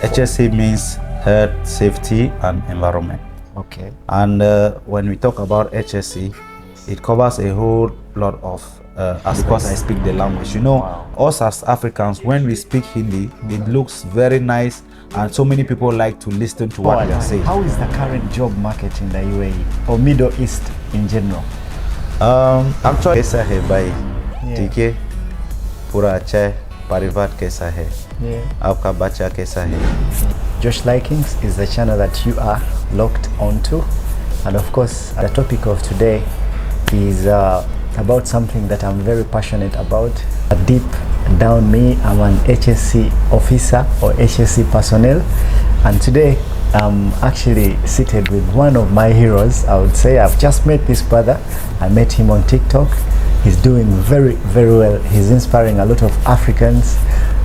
HSE means health, safety, and environment. Okay. And when we talk about HSE, it covers a whole lot of as because I speak the language. You know, us as Africans, when we speak Hindi, it looks very nice, and so many people like to listen to what we are saying. How is the current job market in the UAE or Middle East in general? Actually, कैसा है भाई? ठीक है, पूरा अच्छा है, परिवार कैसा है? आपका बच्चा कैसा है? Josh Likings is the channel that you are locked onto, and of course the topic of today is about something that I'm very passionate about. Deep down me, I'm an HSE officer or HSE personnel, and today I'm actually seated with one of my heroes. I would say I've just met this brother. I met him on TikTok. He's doing very well. He's inspiring a lot of Africans.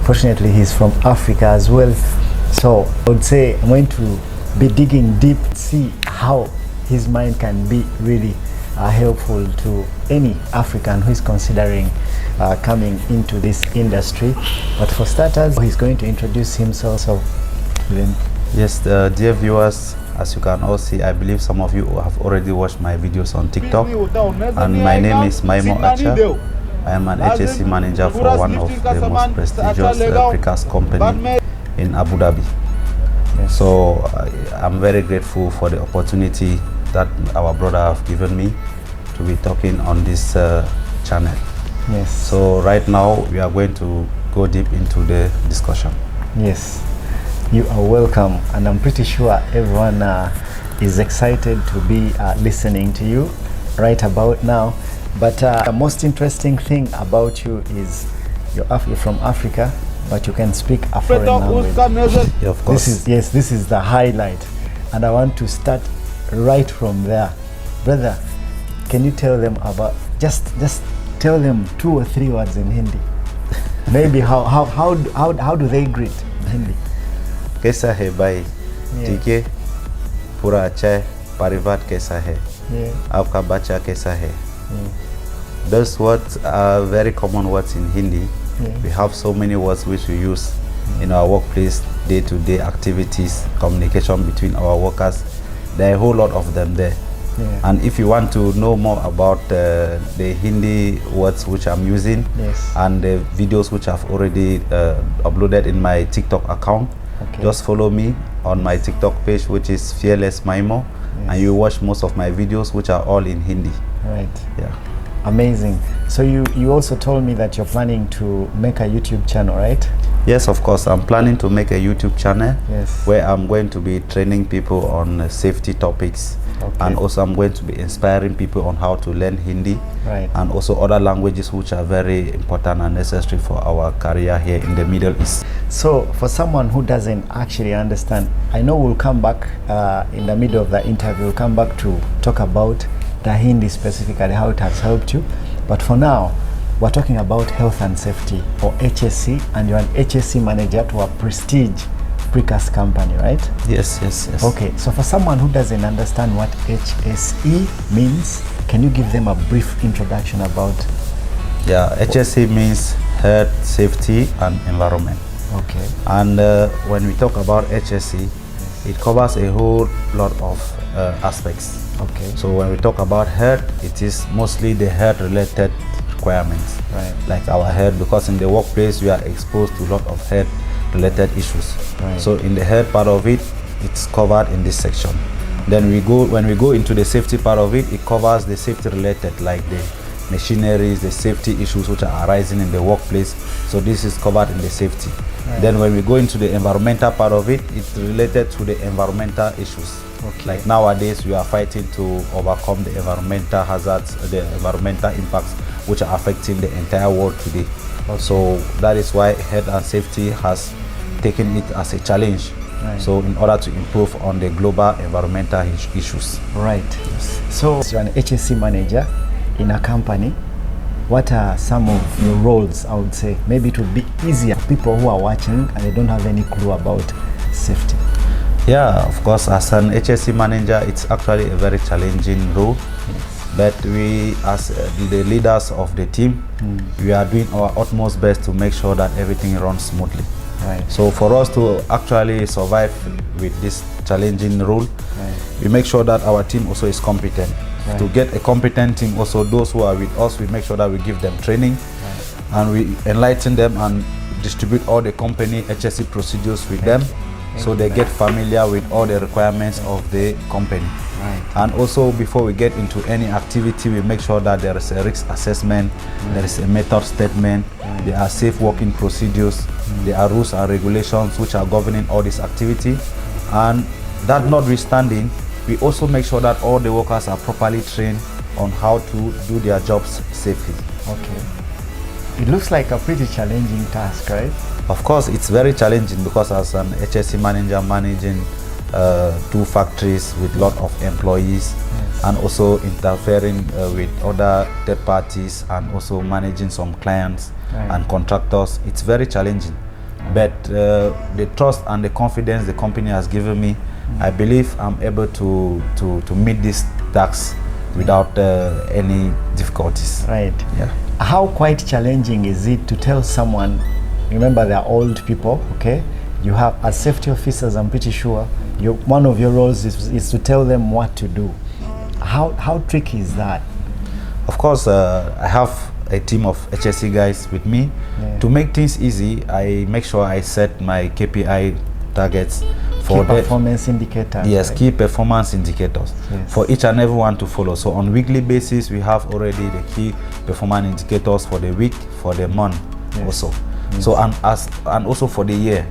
Fortunately, he's from Africa as well. So I would say I'm going to be digging deep, see how his mind can be really helpful to any African who is considering coming into this industry. But for starters, he's going to introduce himself. So then, yes, dear viewers, as you can all see, I believe some of you have already watched my videos on TikTok, and my name is Maimo Acha. I am an HSE manager for one of the most prestigious precast company in Abu Dhabi. yes. So I'm very grateful for the opportunity that our brother have given me to be talking on this channel. Yes. So right now we are going to go deep into the discussion. Yes, you are welcome, and I'm pretty sure everyone is excited to be listening to you right about now. But the most interesting thing about you is you're from Africa, but you can speak a foreign language. Yeah, of course. This is the highlight, and I want to start right from there. Brother, can you tell them about just tell them 2 or 3 words in Hindi? Maybe how do they greet in Hindi? कैसा है भाई? ठीक है, पूरा अच्छा है, परिवार कैसा है? आपका बच्चा कैसा है? Those words are very common words in Hindi. We have so many words which we use in our workplace, day-to-day activities, communication between our workers. There are a whole lot of them there. And if you want to know more about the Hindi words which I'm using and the videos which I've already uploaded in my TikTok account, just follow me on my TikTok page, which is Fearless Maimo, and you watch most of my videos which are all in Hindi. Right. Yeah. Amazing. So you also told me that you're planning to make a YouTube channel, right? Yes, of course. I'm planning to make a YouTube channel where I'm going to be training people on safety topics, and also I'm going to be inspiring people on how to learn Hindi, and also other languages which are very important and necessary for our career here in the Middle East. So for someone who doesn't actually understand, I know we'll come back in the middle of the interview, we'll come back to talk about the Hindi specifically, how it has helped you. But for now, we're talking about health and safety, or HSE, and you're an HSE manager to a prestige precast company, right? Yes. Okay, so for someone who doesn't understand what HSE means, can you give them a brief introduction about? Yeah, HSE means health, safety, and environment. Okay. And when we talk about HSE, it covers a whole lot of aspects. Okay. So when we talk about health, it is mostly the health-related requirements, like our health, because in the workplace we are exposed to a lot of health-related issues. So in the health part of it, it's covered in this section. Then when we go into the safety part of it, it covers the safety-related, like the machineries, the safety issues which are arising in the workplace. So this is covered in the safety. Then when we go into the environmental part of it, it's related to the environmental issues. Like nowadays, we are fighting to overcome the environmental hazards, the environmental impacts which are affecting the entire world today. So that is why health and safety has taken it as a challenge. So in order to improve on the global environmental issues. So you're an HSE manager in a company. What are some of your roles, I would say? Maybe it would be easier for people who are watching and they don't have any clue about safety. Yeah, of course, as an HSE manager, it's actually a very challenging role. But we, as the leaders of the team, we are doing our utmost best to make sure that everything runs smoothly. Right. So for us to actually survive with this challenging role, we make sure that our team also is competent. To get a competent team, also those who are with us, we make sure that we give them training and we enlighten them and distribute all the company HSE procedures with them, so they get familiar with all the requirements of the company. And also, before we get into any activity, we make sure that there is a risk assessment, there is a method statement, there are safe working procedures, there are rules and regulations which are governing all this activity. And that notwithstanding, we also make sure that all the workers are properly trained on how to do their jobs safely. Okay. It looks like a pretty challenging task, right? Of course, it's very challenging because as an HSE manager managing 2 factories with a lot of employees, and also interfering with other third parties, and also managing some clients and contractors, it's very challenging. But the trust and the confidence the company has given me, I believe I'm able to meet this task without any difficulties. Right. Yeah. How quite challenging is it to tell someone, remember they're old people, okay? You have, as safety officers, I'm pretty sure, one of your roles is to tell them what to do. How tricky is that? Of course, I have a team of HSE guys with me. To make things easy, I make sure I set my KPI targets for key performance indicators. Yes, right? key performance indicators for each and every one to follow. So on weekly basis, we have already the key performance indicators for the week, for the month also. So and also for the year.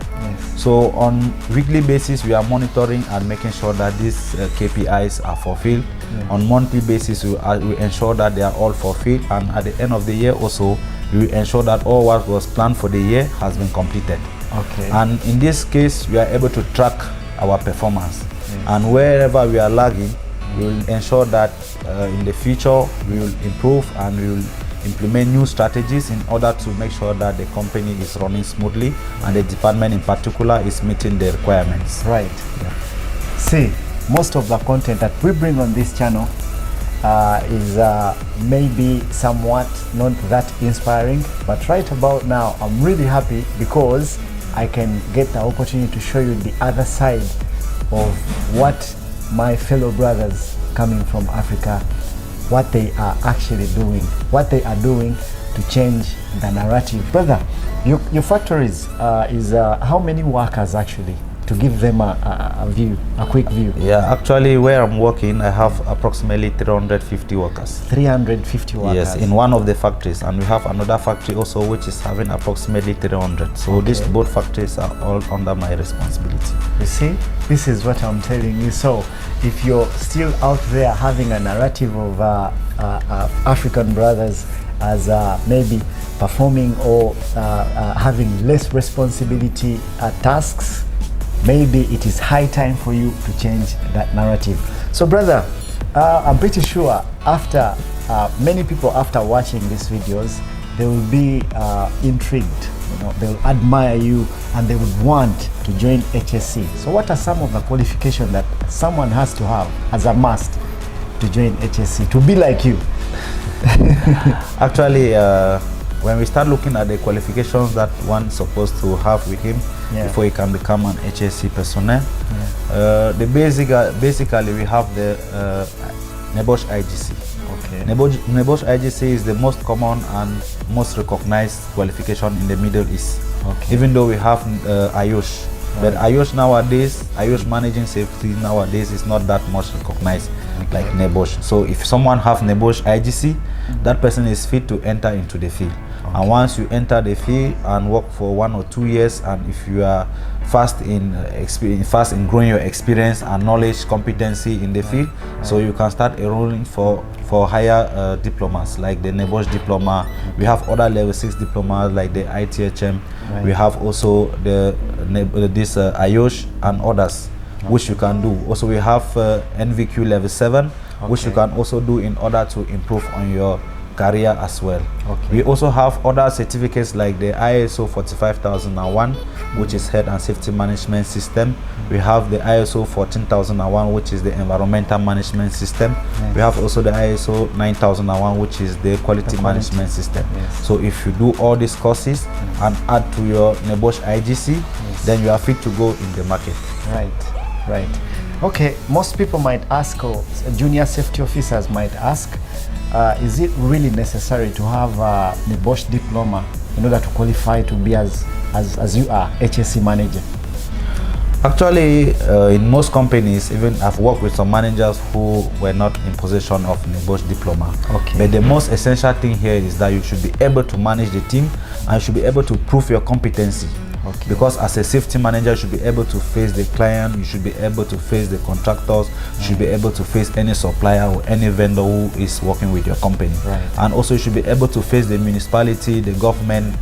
So on weekly basis, we are monitoring and making sure that these KPIs are fulfilled. On monthly basis, we ensure that they are all fulfilled, and at the end of the year also, we ensure that all what was planned for the year has been completed. Okay. And in this case, we are able to track our performance, and wherever we are lagging, we will ensure that in the future we will improve and we will implement new strategies in order to make sure that the company is running smoothly and the department in particular is meeting the requirements. Right. See, most of the content that we bring on this channel is maybe somewhat not that inspiring, but right about now I'm really happy because I can get the opportunity to show you the other side of what my fellow brothers coming from Africa, what they are actually doing, what they are doing to change the narrative. Brother, your factories is how many workers actually, to give them a view, a quick view? Yeah, actually where I'm working, I have approximately 350 workers. 350 workers? Yes, in one of the factories, and we have another factory also which is having approximately 300. So these both factories are all under my responsibility. You see, this is what I'm telling you. So if you're still out there having a narrative of African brothers as maybe performing or having less responsibility tasks, maybe it is high time for you to change that narrative. So brother, I'm pretty sure after many people after watching these videos, they will be intrigued, you know, they will admire you and they would want to join HSE. So what are some of the qualifications that someone has to have as a must to join HSE, to be like you? Actually, when we start looking at the qualifications that one is supposed to have with him before he can become an HSE personnel, basically we have the NEBOSH IGC. Okay. NEBOSH IGC is the most common and most recognized qualification in the Middle East. Okay. Even though we have IOSH, but IOSH nowadays, IOSH managing safety nowadays is not that much recognized like NEBOSH. So if someone have NEBOSH IGC, that person is fit to enter into the field. And once you enter the field and work for 1 or 2 years, and if you are fast in growing your experience and knowledge, competency in the field, so you can start enrolling for higher diplomas like the NEBOSH diploma. We have other level 6 diplomas like the ITHM. We have also this IOSH and others which you can do. Also we have NVQ level 7 which you can also do in order to improve on your career as well. Okay. We also have other certificates like the ISO 45001, which is Health and Safety Management System. We have the ISO 14001, which is the Environmental Management System. Yes. We have also the ISO 9001, which is the Quality Management System. Yes. So if you do all these courses and add to your NEBOSH IGC, then you are fit to go in the market. Right, right. Okay, most people might ask, or junior safety officers might ask, is it really necessary to have a NEBOSH diploma in order to qualify to be as you are, HSE manager? Actually, in most companies, even I've worked with some managers who were not in possession of NEBOSH diploma. Okay. But the most essential thing here is that you should be able to manage the team and you should be able to prove your competency. Okay. Because as a safety manager, you should be able to face the client, you should be able to face the contractors, you should be able to face any supplier or any vendor who is working with your company. Right. And also you should be able to face the municipality, the government,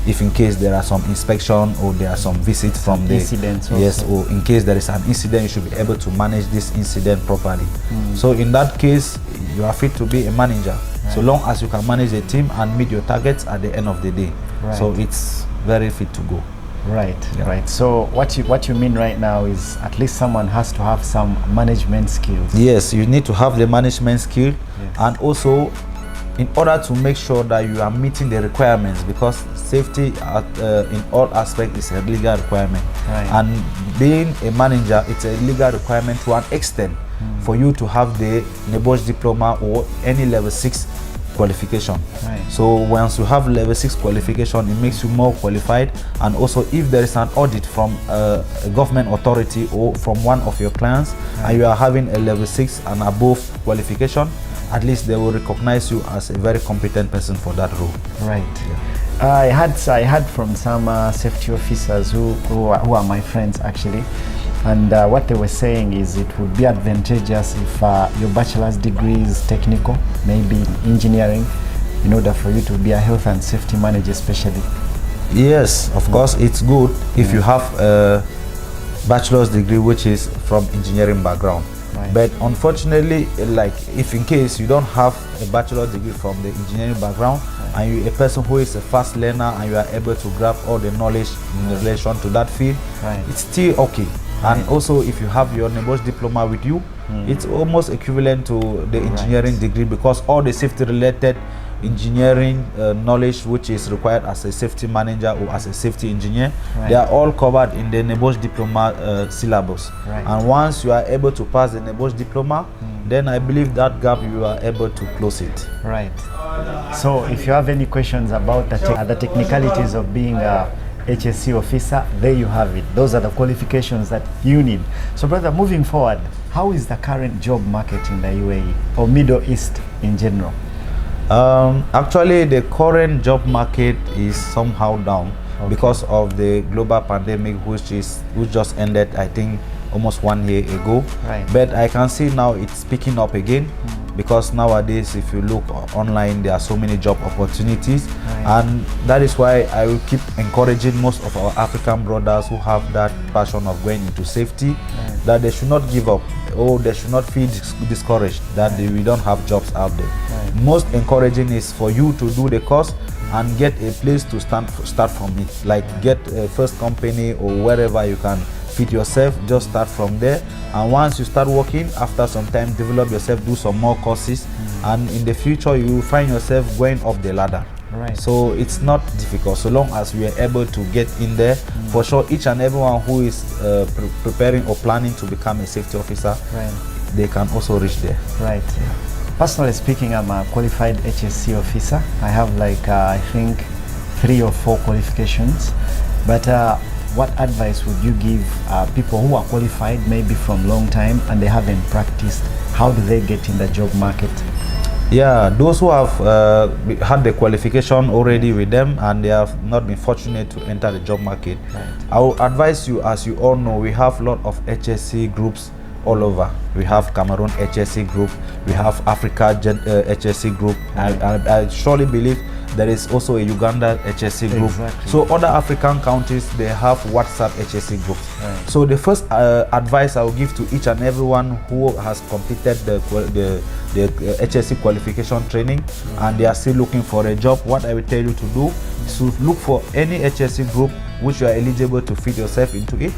if in case there are some inspection or there are some visits from the incidents also. Yes, or in case there is an incident, you should be able to manage this incident properly. So in that case, you are fit to be a manager, so long as you can manage the team and meet your targets at the end of the day. Right. So it's very fit to go. Right, Yeah. right. So what you mean right now is at least someone has to have some management skills. Yes, you need to have the management skill, Yes. and also in order to make sure that you are meeting the requirements, because safety in all aspects is a legal requirement. Right. And being a manager, it's a legal requirement to an extent for you to have the NEBOSH diploma or any level 6 qualification. Right. So once you have level 6 qualification, it makes you more qualified. And also if there is an audit from a government authority or from one of your clients, and you are having a level 6 and above qualification, at least they will recognize you as a very competent person for that role. Right. I had from some safety officers who are my friends actually, and what they were saying is it would be advantageous if your bachelor's degree is technical, maybe in engineering, in order for you to be a health and safety manager especially. Yes, of course it's good if you have a bachelor's degree which is from engineering background. Right. But unfortunately, like if in case you don't have a bachelor's degree from the engineering background, and you're a person who is a fast learner and you are able to grab all the knowledge in relation to that field, it's still okay. And also if you have your NEBOSH diploma with you, it's almost equivalent to the engineering degree, because all the safety related engineering knowledge which is required as a safety manager or as a safety engineer, they are all covered in the NEBOSH diploma syllabus. And once you are able to pass the NEBOSH diploma, then I believe that gap you are able to close it. Right. So if you have any questions about the technicalities of being a HSE officer, there you have it. Those are the qualifications that you need. So brother, moving forward, how is the current job market in the UAE or Middle East in general? Actually, the current job market is somehow down because of the global pandemic, which just ended, I think, almost 1 year ago. Right. But I can see now it's picking up again, because nowadays, if you look online, there are so many job opportunities, and that is why I will keep encouraging most of our African brothers who have that passion of going into safety, that they should not give up, or they should not feel discouraged that we don't have jobs out there. Most encouraging is for you to do the course and get a place to start from it, like get a first company or wherever you can fit yourself. Just start from there, and once you start working, after some time, develop yourself, do some more courses, and in the future you will find yourself going up the ladder. So it's not difficult, so long as we are able to get in there. For sure, each and everyone who is preparing or planning to become a safety officer, they can also reach there. Personally speaking, I'm a qualified HSE officer. I have like I think 3 or 4 qualifications, but what advice would you give people who are qualified, maybe from long time, and they haven't practiced? How do they get in the job market? Yeah, those who have had the qualification already with them and they have not been fortunate to enter the job market, I will advise you, as you all know, we have a lot of HSE groups all over. We have Cameroon HSE group, we have Africa HSE group. I surely believe there is also a Uganda HSE group. Exactly. So other African countries, they have WhatsApp HSE groups. Right. So the first advice I will give to each and everyone who has completed the HSE qualification training and they are still looking for a job, what I will tell you to do is to look for any HSE group which you are eligible to fit yourself into it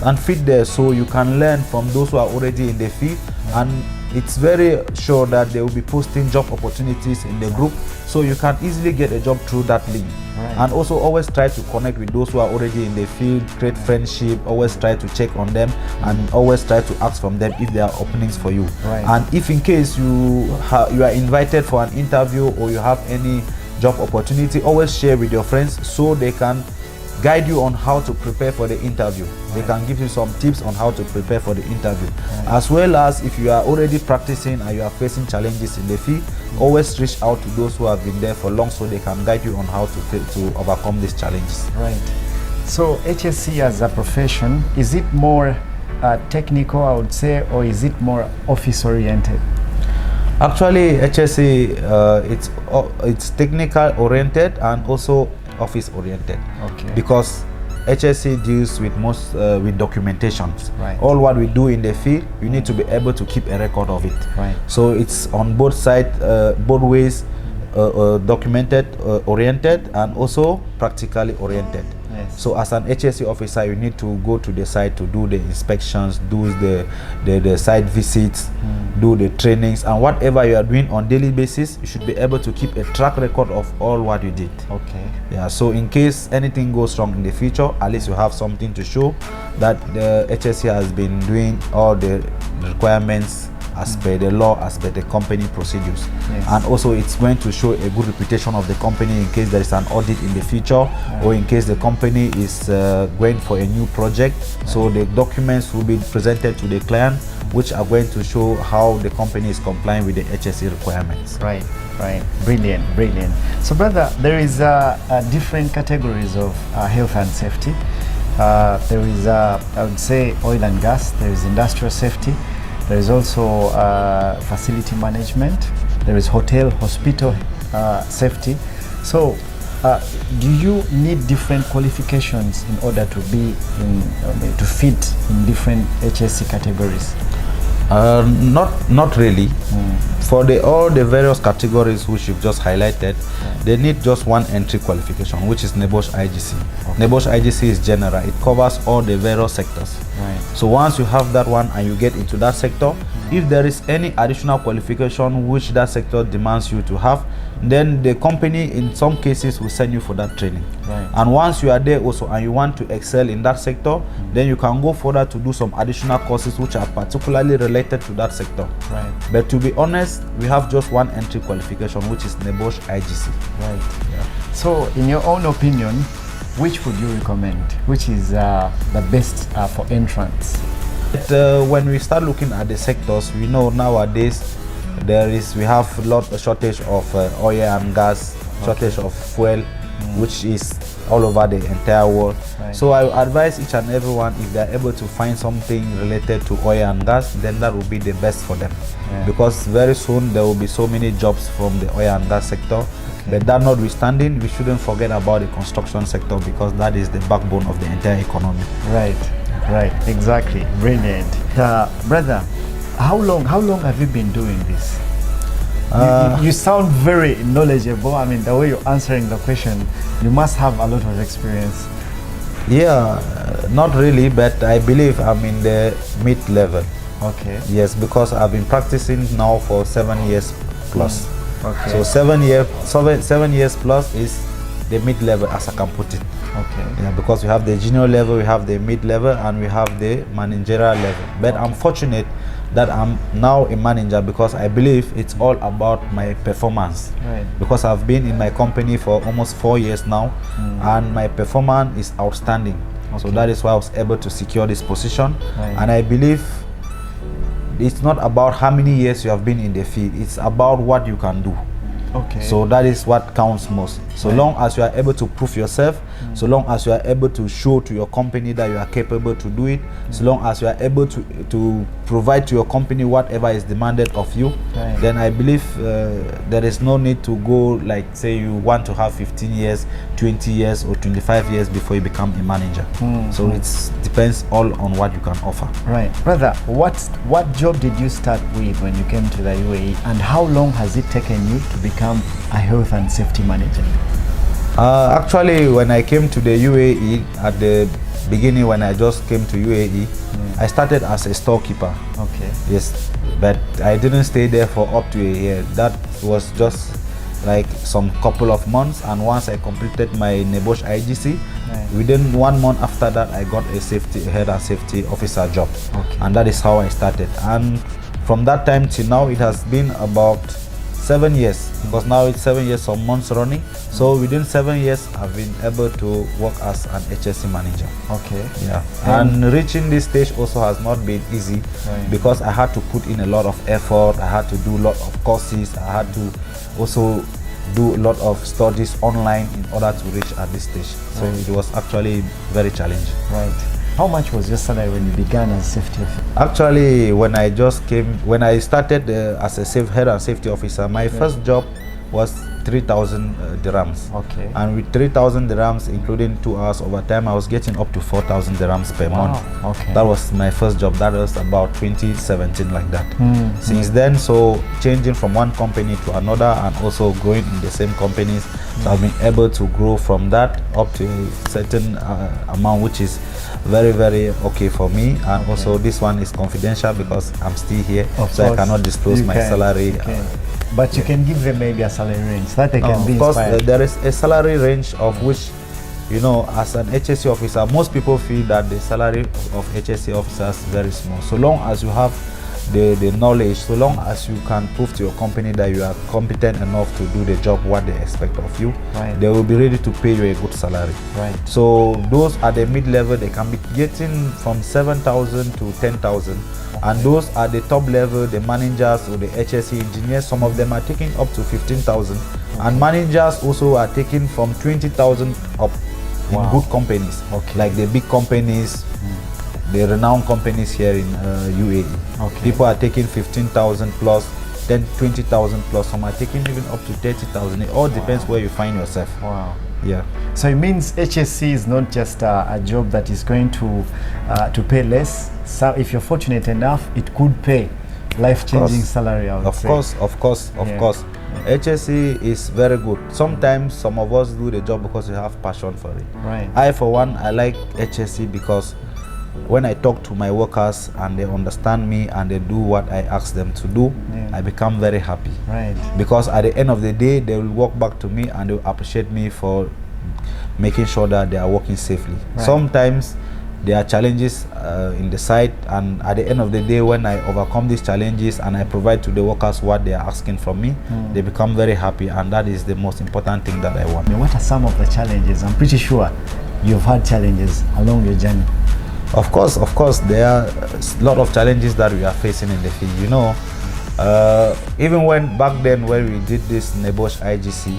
and fit there, so you can learn from those who are already in the field. And it's very sure that they will be posting job opportunities in the group, so you can easily get a job through that link. And also always try to connect with those who are already in the field, create friendship, always try to check on them and always try to ask from them if there are openings for you. And if in case you are invited for an interview or you have any job opportunity, always share with your friends so they can guide you on how to prepare for the interview. They can give you some tips on how to prepare for the interview. As well as if you are already practicing and you are facing challenges in the field, always reach out to those who have been there for long so they can guide you on how to overcome these challenges. Right. So HSE as a profession, is it more technical, I would say, or is it more office oriented? Actually, HSE it's technical oriented and also office oriented. Okay. Because HSE deals with most with documentations. Right. All what we do in the field, you need to be able to keep a record of it. Right. So it's on both sides, both ways, documented, oriented, and also practically oriented. Yes. So as an HSE officer, you need to go to the site to do the inspections, do the site visits, do the trainings, and whatever you are doing on daily basis, you should be able to keep a track record of all what you did. Okay. Yeah, so in case anything goes wrong in the future, at least you have something to show that the HSE has been doing all the requirements as per the law, as per the company procedures. Yes. And also it's going to show a good reputation of the company in case there is an audit in the future, or in case the company is going for a new project. So the documents will be presented to the client, which are going to show how the company is complying with the HSE requirements. Right, right. Brilliant, brilliant. So brother, there is different categories of health and safety. There is, I would say, oil and gas, there is industrial safety, there is also facility management, there is hotel, hospital safety. So do you need different qualifications in order to be to fit in different HSE categories? Not really. For all the various categories which you've just highlighted, they need just one entry qualification, which is NEBOSH IGC. Okay. NEBOSH IGC is general. It covers all the various sectors. Right. So once you have that one and you get into that sector, if there is any additional qualification which that sector demands you to have, then the company in some cases will send you for that training. Right. And once you are there also and you want to excel in that sector, then you can go further to do some additional courses which are particularly related to that sector. Right. But to be honest, we have just one entry qualification, which is NEBOSH IGC. Right. Yeah. So in your own opinion, which would you recommend? Which is the best for entrants? But, when we start looking at the sectors, we know nowadays we have a lot of shortage of oil and gas, shortage of fuel, which is all over the entire world. Right. So I advise each and everyone, if they are able to find something related to oil and gas, then that will be the best for them. Yeah. Because very soon there will be so many jobs from the oil and gas sector. Okay. But that notwithstanding, we shouldn't forget about the construction sector, because that is the backbone of the entire economy. Right, right, exactly. Brilliant. Brother, how long have you been doing this? You sound very knowledgeable. I mean, the way you're answering the question, you must have a lot of experience. Yeah, not really, but I believe I'm in the mid-level. Okay. Yes, because I've been practicing now for 7 years plus. Okay. So 7 years plus is the mid-level, as I can put it. Okay. Yeah, because we have the junior level, we have the mid-level, and we have the managerial level. But I'm fortunate that I'm now a manager, because I believe it's all about my performance. Right. Because I've been in my company for almost 4 years now, and my performance is outstanding. So that is why I was able to secure this position. Right. And I believe it's not about how many years you have been in the field, it's about what you can do. Okay. So that is what counts most. So long as you are able to prove yourself, So long as you are able to show to your company that you are capable to do it, so long as you are able to provide to your company whatever is demanded of you, then I believe there is no need to go like say you want to have 15 years, 20 years or 25 years before you become a manager. So it depends all on what you can offer. Right. Brother, what job did you start with when you came to the UAE, and how long has it taken you to become a health and safety manager? Actually, when I came to the UAE at the beginning, when I just came to UAE, I started as a storekeeper. Okay. Yes, but I didn't stay there for up to a year. That was just like some couple of months, and once I completed my Nebosh IGC, within 1 month after that I got a head and safety officer job. And that is how I started, and from that time till now it has been about 7 years, because now it's 7 years, some months running. So within 7 years I've been able to work as an HSE manager. Okay. Yeah. And reaching this stage also has not been easy, because I had to put in a lot of effort. I had to do a lot of courses. I had to also do a lot of studies online in order to reach at this stage. So it was actually very challenging. Right. How much was your salary when you began as a safety officer? Actually, when I started as a head and safety officer, my first job was 3,000 dirhams. Okay. And with 3,000 dirhams, including 2 hours overtime, I was getting up to 4,000 dirhams per month. Okay. That was my first job. That was about 2017, like that. Since then, so changing from one company to another and also growing in the same companies, so I've been able to grow from that up to a certain amount, which is very, very okay for me. And also this one is confidential because I'm still here, so I cannot disclose my salary. But you can give them maybe a salary range so that they can be inspired. Of course, there is a salary range of which, you know, as an HSE officer, most people feel that the salary of HSE officers is very small. So long as you have the knowledge, so long as you can prove to your company that you are competent enough to do the job what they expect of you, they will be ready to pay you a good salary. So those at the mid-level, they can be getting from 7,000 to 10,000. And those at the top level, the managers or the HSE engineers, some of them are taking up to 15,000. And managers also are taking from 20,000 up in good companies, like the big companies, the renowned companies here in UAE. People are taking 15,000 plus, then 20,000 plus. Some are taking even up to 30,000. It all depends where you find yourself. Yeah. So it means HSC is not just a job that is going to pay less. So if you're fortunate enough, it could pay life-changing salary. Of course. HSE is very good. Sometimes some of us do the job because we have passion for it. I, for one, I like HSE because when I talk to my workers and they understand me and they do what I ask them to do, I become very happy. Because at the end of the day, they will walk back to me and they will appreciate me for making sure that they are working safely. Sometimes there are challenges in the site, and at the end of the day, when I overcome these challenges and I provide to the workers what they are asking from me, they become very happy, and that is the most important thing that I want. What are some of the challenges? I'm pretty sure you've had challenges along your journey. Of course, there are a lot of challenges that we are facing in the field. You know, even when back then when we did this Nebosh IGC,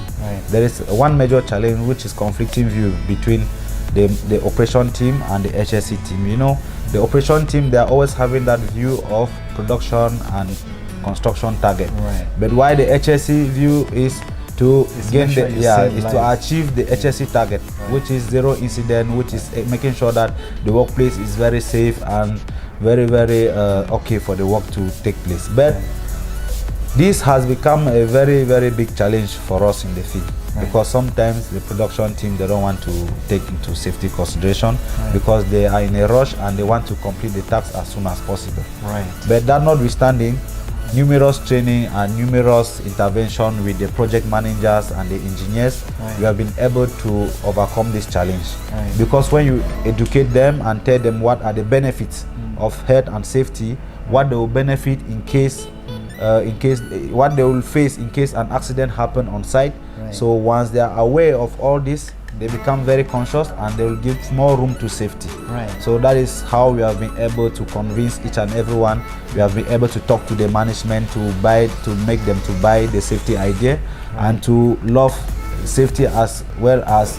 there is one major challenge, which is conflicting view between the operation team and the HSE team. You know, the operation team, they are always having that view of production and construction target, but why the HSE view is to to achieve the HSE target, which is zero incident, which is making sure that the workplace is very safe and very, very okay for the work to take place. But this has become a very, very big challenge for us in the field, because sometimes the production team, they don't want to take into safety consideration because they are in a rush and they want to complete the task as soon as possible. But that notwithstanding, numerous training and numerous intervention with the project managers and the engineers, we have been able to overcome this challenge. Because when you educate them and tell them what are the benefits of health and safety, what they will benefit in case what they will face in case an accident happen on site, so once they are aware of all this, they become very conscious and they will give more room to safety. So that is how we have been able to convince each and everyone. We have been able to talk to the management to make them to buy the safety idea and to love safety as well as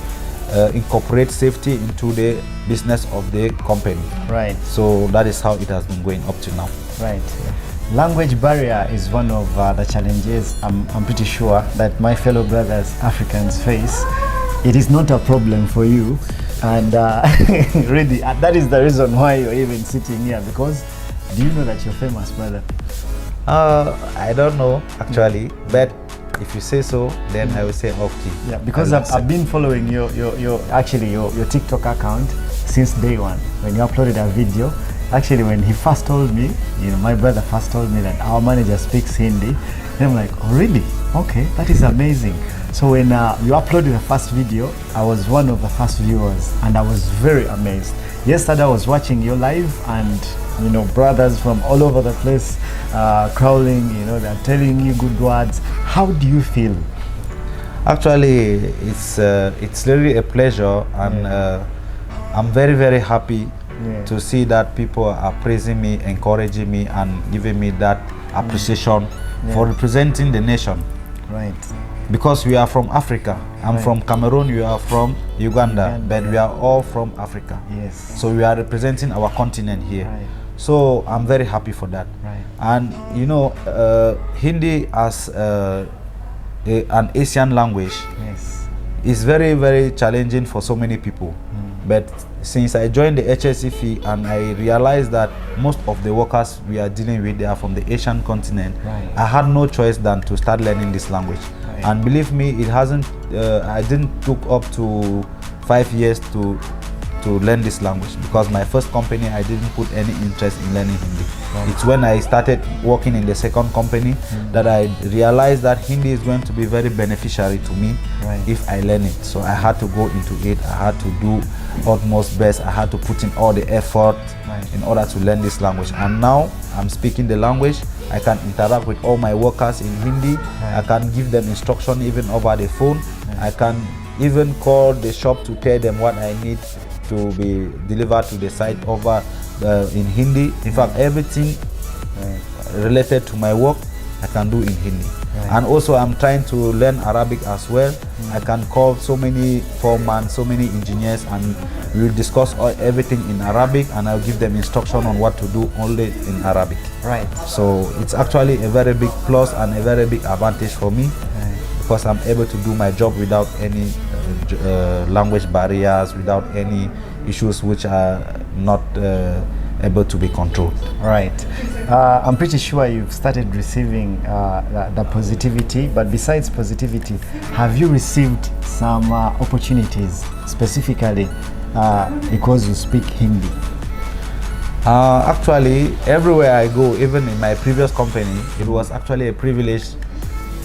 incorporate safety into the business of the company. Right. So that is how it has been going up to now. Right. Language barrier is one of the challenges I'm pretty sure that my fellow brothers Africans face. It is not a problem for you, and really that is the reason why you're even sitting here, because do you know that you're famous, brother? I don't know actually, but if you say so, then I will say okay. Yeah, because I've been following your TikTok account since day one when you uploaded a video. Actually, when he first told me, my brother first told me that our manager speaks Hindi, and I'm like, oh really? Okay, that is amazing. So when you uploaded the first video, I was one of the first viewers, and I was very amazed. Yesterday I was watching your live, and brothers from all over the place crawling, they're telling you good words. How do you feel? Actually, it's really a pleasure, and I'm very, very happy to see that people are praising me, encouraging me, and giving me that appreciation for representing the nation. Right. Because we are from Africa. I'm from Cameroon, you are from Uganda, but we are all from Africa. Yes. So we are representing our continent here. Right. So I'm very happy for that. Right. And Hindi as an Asian language is very, very challenging for so many people. But since I joined the HSE and I realized that most of the workers we are dealing with, they are from the Asian continent, I had no choice than to start learning this language. And believe me, it hasn't, I didn't took up to 5 years to learn this language, because my first company I didn't put any interest in learning Hindi. It's when I started working in the second company that I realized that Hindi is going to be very beneficiary to me if I learn it. So I had to go into it. I had to do utmost best. I had to put in all the effort in order to learn this language. And now I'm speaking the language. I can interact with all my workers in Hindi. I can give them instruction even over the phone. I can even call the shop to tell them what I need to be delivered to the site over in Hindi. In fact, everything related to my work I can do in Hindi. And also I'm trying to learn Arabic as well. I can call so many foremen, so many engineers, and we'll discuss everything in Arabic, and I'll give them instruction on what to do only in Arabic. Right. So it's actually a very big plus and a very big advantage for me, because I'm able to do my job without any language barriers, without any issues which are not able to be controlled. Right. I'm pretty sure you've started receiving the positivity, but besides positivity, have you received some opportunities specifically because you speak Hindi? Actually, everywhere I go, even in my previous company, it was actually a privilege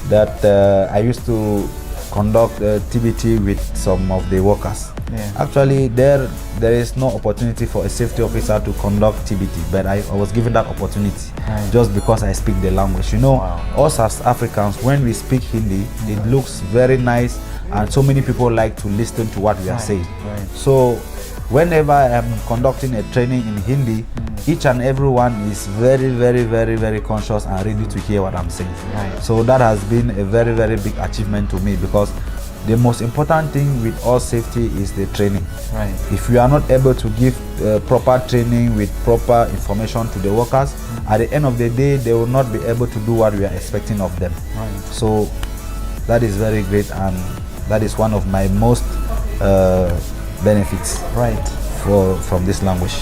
that I used to conduct TBT with some of the workers. Actually, there is no opportunity for a safety officer to conduct TBT, but I was given that opportunity just because I speak the language. Us as Africans, when we speak Hindi, it looks very nice, and so many people like to listen to what we are saying. So whenever I am conducting a training in Hindi, each and everyone is very, very, very, very conscious and ready to hear what I'm saying. So that has been a very, very big achievement to me, because the most important thing with all safety is the training. If you are not able to give proper training with proper information to the workers, at the end of the day, they will not be able to do what we are expecting of them. So that is very great, and that is one of my most benefits from this language.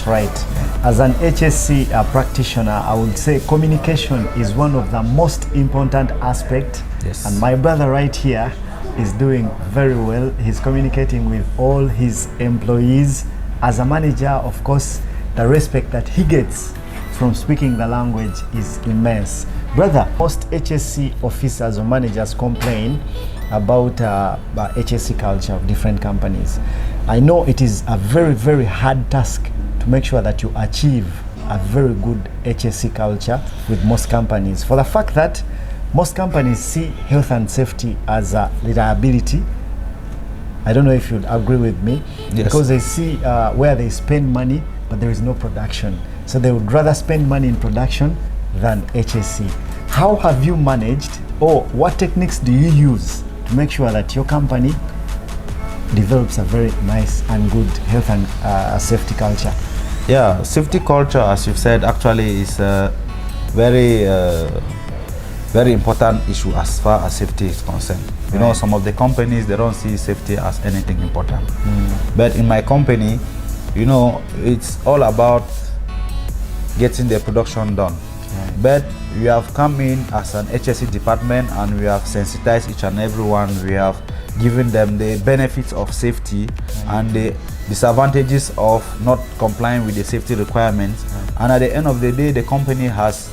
As an HSE practitioner, I would say communication is one of the most important aspects. And my brother right here is doing very well. He's communicating with all his employees. As a manager, of course, the respect that he gets from speaking the language is immense. Brother, most HSE officers or managers complain about HSE culture of different companies. I know it is a very, very hard task to make sure that you achieve a very good HSE culture with most companies, for the fact that most companies see health and safety as a liability. I don't know if you'd agree with me, because they see where they spend money, but there is no production. So they would rather spend money in production than HSE. How have you managed, or what techniques do you use to make sure that your company develops a very nice and good health and safety culture? Yeah, safety culture, as you've said, actually is a very very important issue as far as safety is concerned. You know, some of the companies, they don't see safety as anything important. But in my company, you know, it's all about getting the production done. But we have come in as an HSE department and we have sensitized each and everyone. We have given them the benefits of safety and the disadvantages of not complying with the safety requirements. And at the end of the day, the company has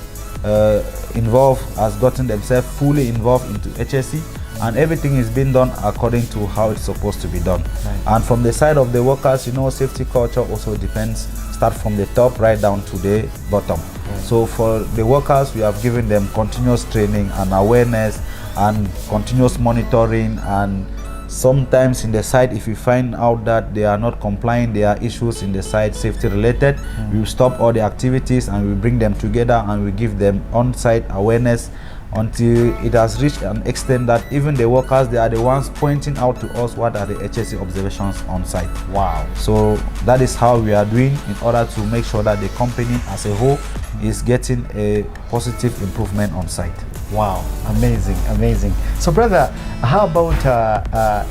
gotten themselves fully involved into HSE, and everything is being done according to how it's supposed to be done. And from the side of the workers, you know, safety culture also depends, start from the top right down to the bottom. So for the workers, we have given them continuous training and awareness and continuous monitoring, and sometimes in the site, if we find out that they are not complying, there are issues in the site safety related, we will stop all the activities and we bring them together and we give them on-site awareness until it has reached an extent that even the workers, they are the ones pointing out to us what are the HSE observations on site. Wow. So that is how we are doing in order to make sure that the company as a whole is getting a positive improvement on site. Wow, amazing, amazing. So brother, how about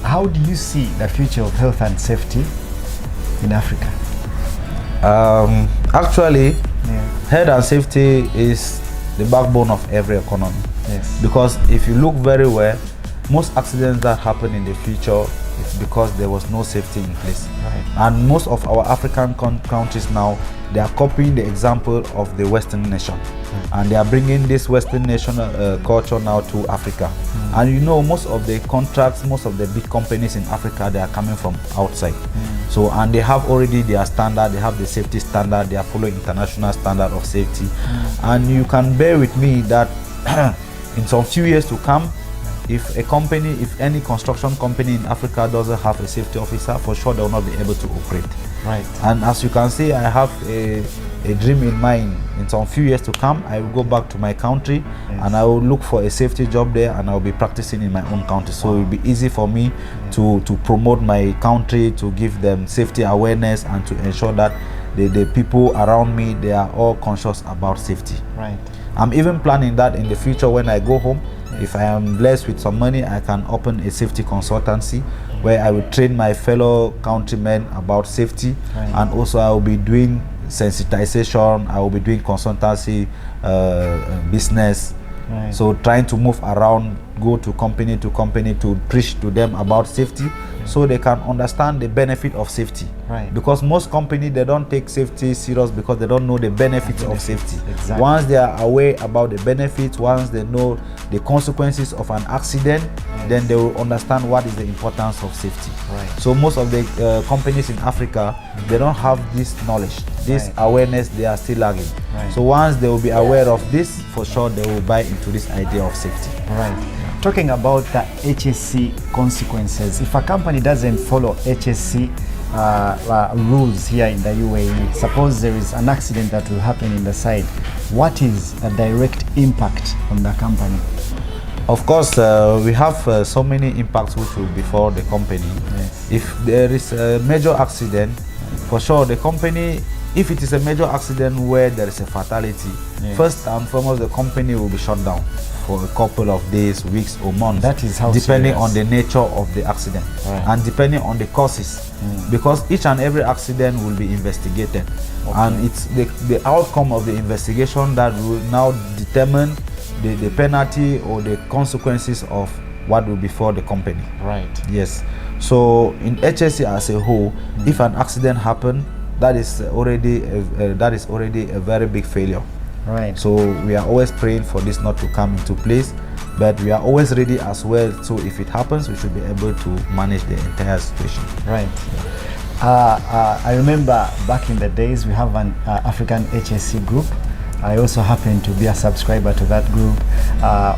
how do you see the future of health and safety in Africa? Actually, health and safety is the backbone of every economy. Because if you look very well, most accidents that happen in the future is because there was no safety in place. And most of our African countries now, they are copying the example of the Western nation. And they are bringing this Western nation culture now to Africa. And you know, most of the contracts, most of the big companies in Africa, they are coming from outside. So, and they have already their standard, they have the safety standard, they are following international standard of safety. And you can bear with me that in some few years to come, if a company, if any construction company in Africa doesn't have a safety officer, for sure they will not be able to operate. And as you can see, I have a dream in mind. In some few years to come, I will go back to my country and I will look for a safety job there, and I will be practicing in my own country. So it will be easy for me to promote my country, to give them safety awareness, and to ensure that the people around me, they are all conscious about safety. I'm even planning that in the future when I go home, if I am blessed with some money, I can open a safety consultancy where I will train my fellow countrymen about safety, and also I will be doing sensitization, I will be doing consultancy business. So trying to move around, go to company to preach to them about safety, so they can understand the benefit of safety. Because most companies, they don't take safety serious because they don't know the benefits of safety. Once they are aware about the benefits, once they know the consequences of an accident, then they will understand what is the importance of safety. So most of the companies in Africa, they don't have this knowledge, this awareness, they are still lagging. So once they will be aware of this, for sure they will buy into this idea of safety. Talking about the HSE consequences, if a company doesn't follow HSE rules here in the UAE, suppose there is an accident that will happen in the site, what is a direct impact on the company? Of course, we have so many impacts which will befall the company. If there is a major accident, for sure the company, if it is a major accident where there is a fatality, first and foremost the company will be shut down for a couple of days, weeks or months. That is how depending serious. on the nature of the accident and depending on the causes, because each and every accident will be investigated, and it's the outcome of the investigation that will now determine the penalty or the consequences of what will befall the company. Yes. So in HSE as a whole, if an accident happens, that is already a very big failure. So we are always praying for this not to come into place, but we are always ready as well. So if it happens, we should be able to manage the entire situation. I remember back in the days we have an African HSE group. I also happen to be a subscriber to that group.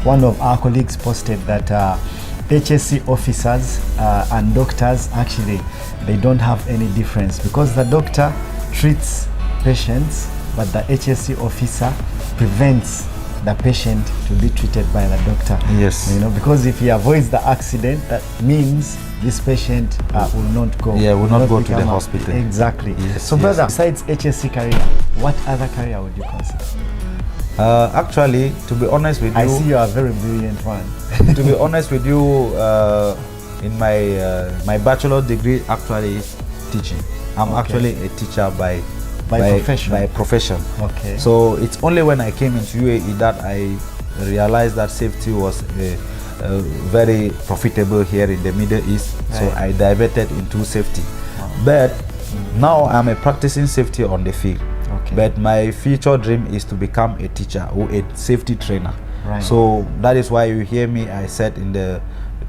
One of our colleagues posted that HSE officers and doctors, actually they don't have any difference, because the doctor treats patients but the HSE officer prevents the patient to be treated by the doctor. Yes. You know, because if he avoids the accident, that means this patient will not go. Yeah, will not go to the hospital. Exactly. Yes, So, brother, besides HSE career, what other career would you consider? Actually, to be honest with you, I see you are a very brilliant one. to be honest with you, in my bachelor degree actually is teaching. I'm actually a teacher by profession. Okay. So it's only when I came into UAE that I realized that safety was very profitable here in the Middle East. Right. So I diverted into safety. But now I'm a practicing safety on the field. Okay. But my future dream is to become a teacher or a safety trainer. Right. So that is why you hear me, I said in the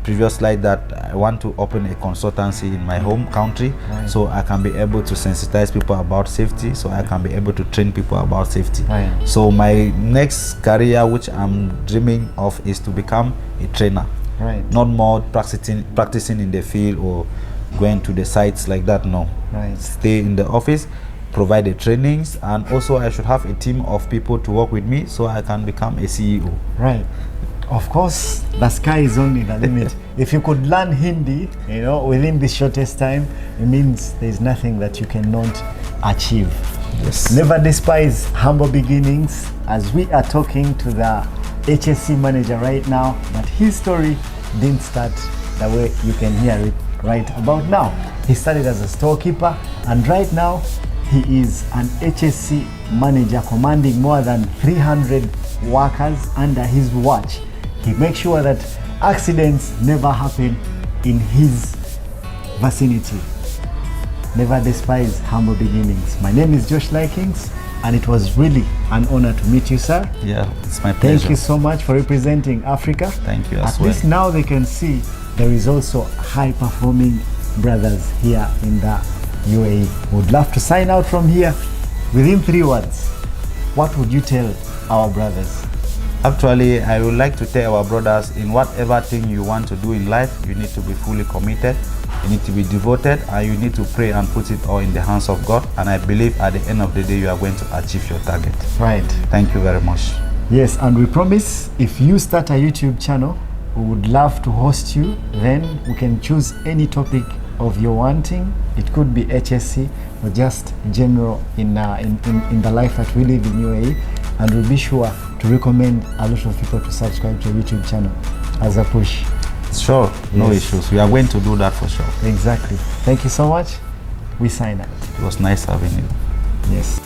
previous slide that I want to open a consultancy in my home country. Right. So I can be able to sensitize people about safety, so I can be able to train people about safety. Right. So my next career which I'm dreaming of is to become a trainer. Right. Not more practicing in the field or going to the sites like that, no. Right. Stay in the office, provide the trainings, and also I should have a team of people to work with me so I can become a CEO. Right. Of course, the sky is only the limit. If you could learn Hindi, you know, within the shortest time, it means there's nothing that you cannot achieve. Yes. Never despise humble beginnings. As we are talking to the HSE manager right now, but his story didn't start the way you can hear it right about now. He started as a storekeeper, and right now he is an HSE manager commanding more than 300 workers under his watch. He makes sure that accidents never happen in his vicinity. Never despise humble beginnings. My name is Josh Likings, and it was really an honor to meet you, sir. Yeah, it's my pleasure. Thank you so much for representing Africa. Thank you as well. At least now they can see there is also high-performing brothers here in the UAE. Would love to sign out from here within 3 words. What would you tell our brothers? Actually, I would like to tell our brothers, in whatever thing you want to do in life, you need to be fully committed, you need to be devoted, and you need to pray and put it all in the hands of God. And I believe at the end of the day, you are going to achieve your target. Right. Thank you very much. Yes, and we promise if you start a YouTube channel, we would love to host you. Then we can choose any topic of your wanting. It could be HSE or just general in the life that we live in UAE, and we'll be sure to recommend a lot of people to subscribe to a YouTube channel as a push. Sure, no issues. We are going to do that for sure. Exactly. Thank you so much. We sign out. It was nice having you. Yes.